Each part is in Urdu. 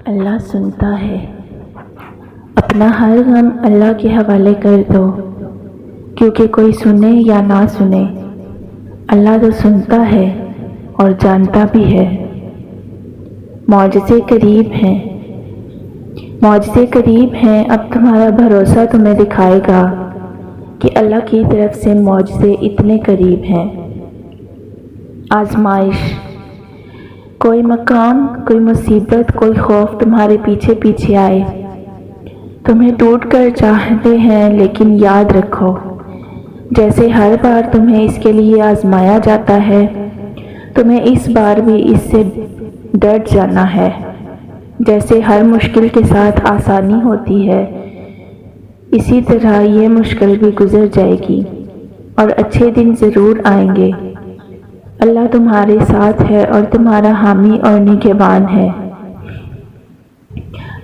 اللہ سنتا ہے۔ اپنا ہر غم اللہ کے حوالے کر دو، کیونکہ کوئی سنے یا نہ سنے، اللہ تو سنتا ہے اور جانتا بھی ہے۔ معجزے قریب ہیں، معجزے قریب ہیں۔ اب تمہارا بھروسہ تمہیں دکھائے گا کہ اللہ کی طرف سے معجزے اتنے قریب ہیں۔ آزمائش، کوئی مقام، کوئی مصیبت، کوئی خوف تمہارے پیچھے پیچھے آئے، تمہیں ٹوٹ کر چاہتے ہیں، لیکن یاد رکھو جیسے ہر بار تمہیں اس کے لیے آزمایا جاتا ہے، تمہیں اس بار بھی اس سے ڈٹ جانا ہے۔ جیسے ہر مشکل کے ساتھ آسانی ہوتی ہے، اسی طرح یہ مشکل بھی گزر جائے گی اور اچھے دن ضرور آئیں گے۔ اللہ تمہارے ساتھ ہے اور تمہارا حامی اور نگہبان ہے۔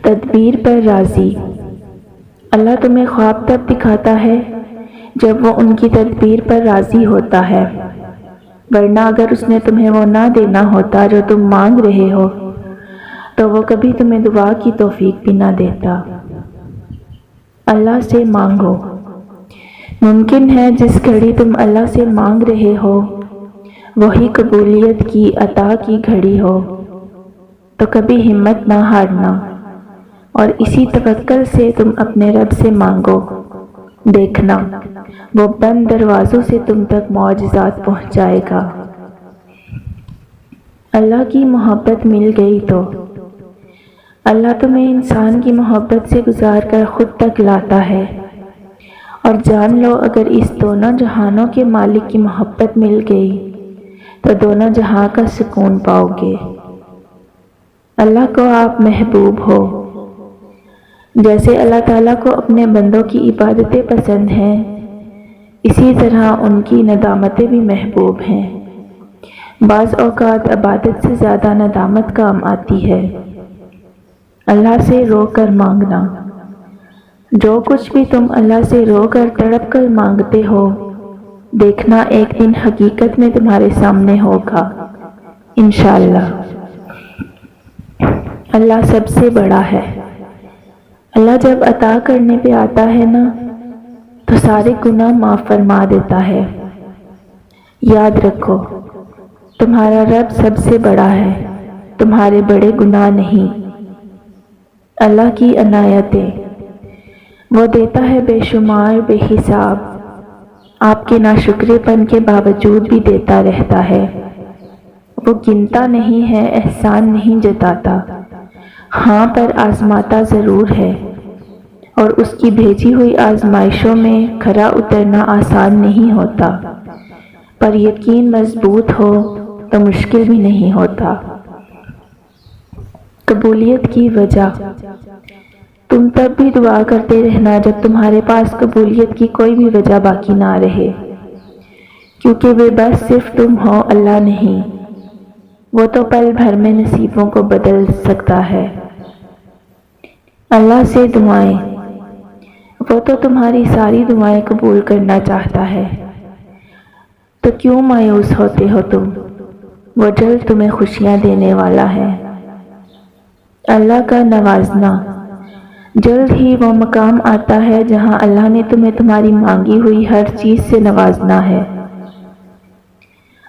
تدبیر پر راضی، اللہ تمہیں خواب تب دکھاتا ہے جب وہ ان کی تدبیر پر راضی ہوتا ہے، ورنہ اگر اس نے تمہیں وہ نہ دینا ہوتا جو تم مانگ رہے ہو تو وہ کبھی تمہیں دعا کی توفیق بھی نہ دیتا۔ اللہ سے مانگو، ممکن ہے جس گھڑی تم اللہ سے مانگ رہے ہو وہی قبولیت کی عطا کی گھڑی ہو، تو کبھی ہمت نہ ہارنا اور اسی توکل سے تم اپنے رب سے مانگو۔ دیکھنا وہ بند دروازوں سے تم تک معجزات پہنچائے گا۔ اللہ کی محبت مل گئی تو اللہ تمہیں انسان کی محبت سے گزار کر خود تک لاتا ہے، اور جان لو اگر اس دونوں جہانوں کے مالک کی محبت مل گئی تو دونوں جہاں کا سکون پاؤ گے۔ اللہ کو آپ محبوب ہو، جیسے اللہ تعالیٰ کو اپنے بندوں کی عبادتیں پسند ہیں، اسی طرح ان کی ندامتیں بھی محبوب ہیں۔ بعض اوقات عبادت سے زیادہ ندامت کام آتی ہے۔ اللہ سے رو کر مانگنا، جو کچھ بھی تم اللہ سے رو کر تڑپ کر مانگتے ہو، دیکھنا ایک دن حقیقت میں تمہارے سامنے ہوگا انشاءاللہ۔ اللہ سب سے بڑا ہے۔ اللہ جب عطا کرنے پہ آتا ہے نا تو سارے گناہ معاف فرما دیتا ہے۔ یاد رکھو تمہارا رب سب سے بڑا ہے، تمہارے بڑے گناہ نہیں۔ اللہ کی عنایتیں، وہ دیتا ہے بے شمار بے حساب، آپ کے ناشکرے پن کے باوجود بھی دیتا رہتا ہے۔ وہ گنتا نہیں ہے، احسان نہیں جتاتا، ہاں پر آزماتا ضرور ہے، اور اس کی بھیجی ہوئی آزمائشوں میں کھرا اترنا آسان نہیں ہوتا، پر یقین مضبوط ہو تو مشکل بھی نہیں ہوتا۔ قبولیت کی وجہ، تم تب بھی دعا کرتے رہنا جب تمہارے پاس قبولیت کی کوئی بھی وجہ باقی نہ رہے، کیونکہ وہ بس صرف تم ہو، اللہ نہیں۔ وہ تو پل بھر میں نصیبوں کو بدل سکتا ہے۔ اللہ سے دعائیں، وہ تو تمہاری ساری دعائیں قبول کرنا چاہتا ہے، تو کیوں مایوس ہوتے ہو تم؟ وہ جلد تمہیں خوشیاں دینے والا ہے۔ اللہ کا نوازنا، جلد ہی وہ مقام آتا ہے جہاں اللہ نے تمہیں تمہاری مانگی ہوئی ہر چیز سے نوازنا ہے۔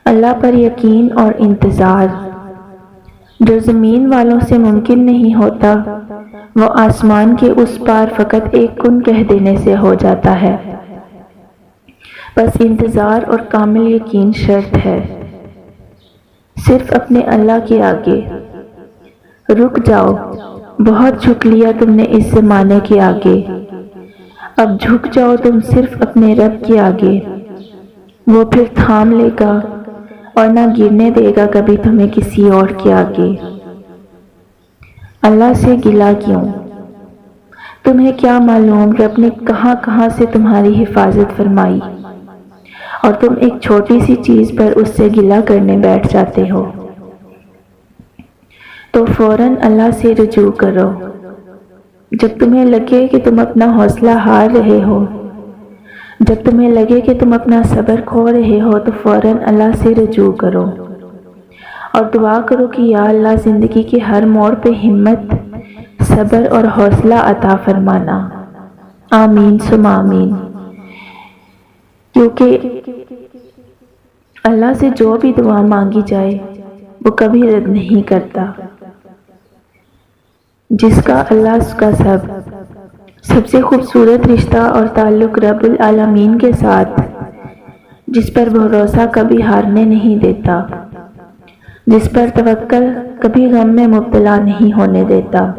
اللہ پر یقین اور انتظار، جو زمین والوں سے ممکن نہیں ہوتا وہ آسمان کے اس پار فقط ایک کن کہہ دینے سے ہو جاتا ہے۔ بس انتظار اور کامل یقین شرط ہے۔ صرف اپنے اللہ کے آگے رک جاؤ، بہت جھک لیا تم نے اس زمانے کے آگے، اب جھک جاؤ تم صرف اپنے رب کے آگے، وہ پھر تھام لے گا اور نہ گرنے دے گا کبھی تمہیں کسی اور کے آگے۔ اللہ سے گلہ کیوں؟ تمہیں کیا معلوم رب نے کہاں کہاں سے تمہاری حفاظت فرمائی، اور تم ایک چھوٹی سی چیز پر اس سے گلہ کرنے بیٹھ جاتے ہو۔ تو فوراً اللہ سے رجوع کرو۔ جب تمہیں لگے کہ تم اپنا حوصلہ ہار رہے ہو، جب تمہیں لگے کہ تم اپنا صبر کھو رہے ہو، تو فوراً اللہ سے رجوع کرو اور دعا کرو کہ یا اللہ زندگی کے ہر موڑ پہ ہمت، صبر اور حوصلہ عطا فرمانا۔ آمین ثم آمین۔ کیونکہ اللہ سے جو بھی دعا مانگی جائے وہ کبھی رد نہیں کرتا۔ جس کا اللہ کا سب سے خوبصورت رشتہ اور تعلق رب العالمین کے ساتھ، جس پر بھروسہ کبھی ہارنے نہیں دیتا، جس پر توکل کبھی غم میں مبتلا نہیں ہونے دیتا،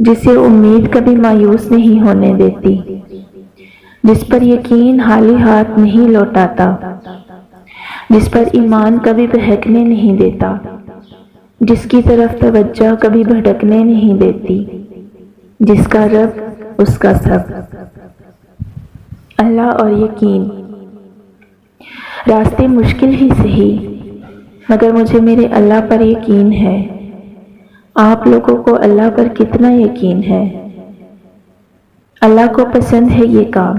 جسے امید کبھی مایوس نہیں ہونے دیتی، جس پر یقین خالی ہاتھ نہیں لوٹاتا، جس پر ایمان کبھی بہکنے نہیں دیتا، جس کی طرف توجہ کبھی بھٹکنے نہیں دیتی، جس کا رب اس کا سب۔ اللہ اور یقین۔ راستے مشکل ہی صحیح، مگر مجھے میرے اللہ پر یقین ہے۔ آپ لوگوں کو اللہ پر کتنا یقین ہے؟ اللہ کو پسند ہے یہ کام۔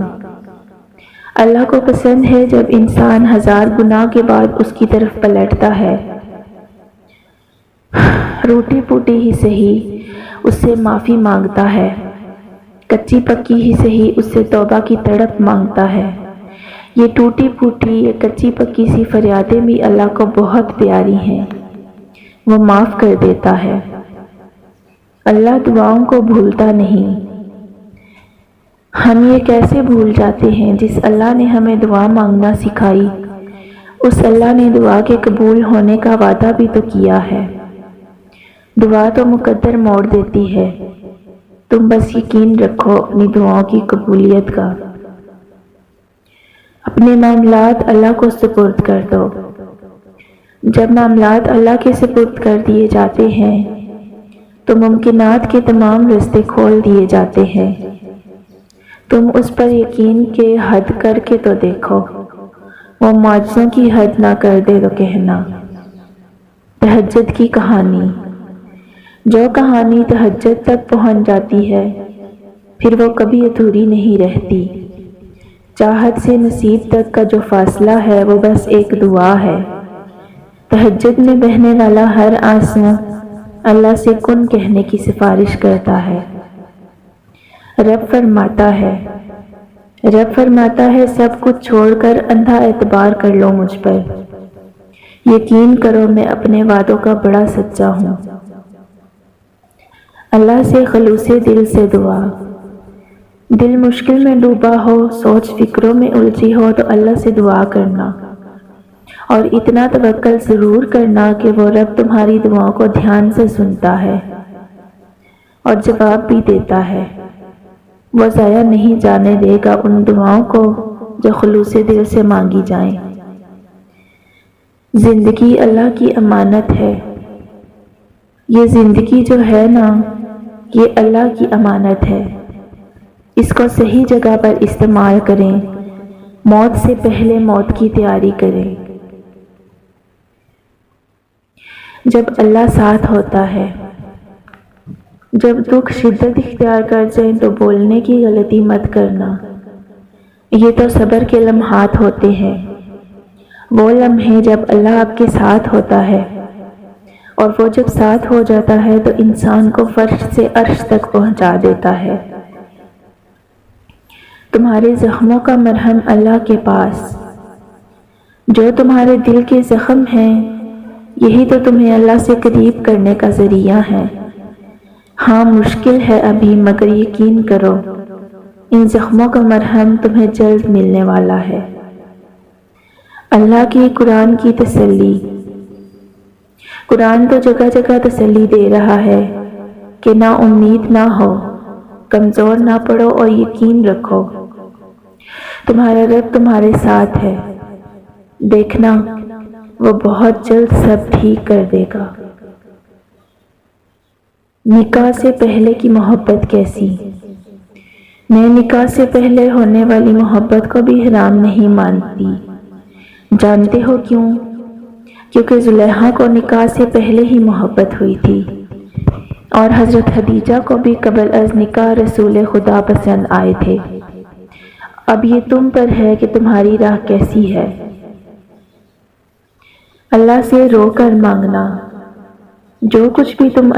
اللہ کو پسند ہے جب انسان 1000 گناہ کے بعد اس کی طرف پلٹتا ہے، روٹی پوٹی ہی صحیح اس سے معافی مانگتا ہے، کچی پکی ہی صحیح اس سے توبہ کی تڑپ مانگتا ہے۔ یہ ٹوٹی پھوٹی یا کچی پکی سی فریادیں بھی اللہ کو بہت پیاری ہیں، وہ معاف کر دیتا ہے۔ اللہ دعاؤں کو بھولتا نہیں۔ ہم یہ کیسے بھول جاتے ہیں؟ جس اللہ نے ہمیں دعا مانگنا سکھائی، اس اللہ نے دعا کے قبول ہونے کا وعدہ بھی تو کیا ہے۔ دعا تو مقدر موڑ دیتی ہے، تم بس یقین رکھو اپنی دعاؤں کی قبولیت کا۔ اپنے معاملات اللہ کو سپرد کر دو۔ جب معاملات اللہ کے سپرد کر دیے جاتے ہیں تو ممکنات کے تمام راستے کھول دیے جاتے ہیں۔ تم اس پر یقین کے حد کر کے تو دیکھو، وہ معجزوں کی حد نہ کر دے تو کہنا۔ تہجد کی کہانی۔ جو کہانی تہجد تک پہنچ جاتی ہے پھر وہ کبھی ادھوری نہیں رہتی۔ چاہت سے نصیب تک کا جو فاصلہ ہے وہ بس ایک دعا ہے۔ تہجد میں بہنے والا ہر آنسو اللہ سے کن کہنے کی سفارش کرتا ہے۔ رب فرماتا ہے سب کچھ چھوڑ کر اندھا اعتبار کر لو مجھ پر، یقین کرو میں اپنے وعدوں کا بڑا سچا ہوں۔ اللہ سے خلوص دل سے دعا۔ دل مشکل میں ڈوبا ہو، سوچ فکروں میں الجھی ہو تو اللہ سے دعا کرنا، اور اتنا توکل ضرور کرنا کہ وہ رب تمہاری دعاؤں کو دھیان سے سنتا ہے اور جواب بھی دیتا ہے۔ وہ ضائع نہیں جانے دے گا ان دعاؤں کو جو خلوص دل سے مانگی جائیں۔ زندگی اللہ کی امانت ہے۔ یہ زندگی جو ہے نا، یہ اللہ کی امانت ہے۔ اس کو صحیح جگہ پر استعمال کریں، موت سے پہلے موت کی تیاری کریں۔ جب اللہ ساتھ ہوتا ہے، جب دکھ شدت اختیار کر جائیں تو بولنے کی غلطی مت کرنا۔ یہ تو صبر کے لمحات ہوتے ہیں، وہ لمحے جب اللہ آپ کے ساتھ ہوتا ہے، اور وہ جب ساتھ ہو جاتا ہے تو انسان کو فرش سے عرش تک پہنچا دیتا ہے۔ تمہارے زخموں کا مرہم اللہ کے پاس، جو تمہارے دل کے زخم ہیں یہی تو تمہیں اللہ سے قریب کرنے کا ذریعہ ہے۔ ہاں مشکل ہے ابھی، مگر یقین کرو ان زخموں کا مرہم تمہیں جلد ملنے والا ہے۔ اللہ کی قرآن کی تسلی۔ قرآن تو جگہ جگہ تسلی دے رہا ہے کہ نا امید نہ ہو، کمزور نہ پڑو اور یقین رکھو، تمہارا رب تمہارے ساتھ ہے، دیکھنا وہ بہت جلد سب ٹھیک کر دے گا۔ نکاح سے پہلے کی محبت کیسی؟ میں نکاح سے پہلے ہونے والی محبت کو بھی حرام نہیں مانتی۔ جانتے ہو کیوں؟ کیونکہ زلیخا کو نکاح سے پہلے ہی محبت ہوئی تھی، اور حضرت خدیجہ کو بھی قبل از نکاح رسول خدا پسند آئے تھے۔ اب یہ تم پر ہے کہ تمہاری راہ کیسی ہے۔ اللہ سے رو کر مانگنا۔ جو کچھ بھی تم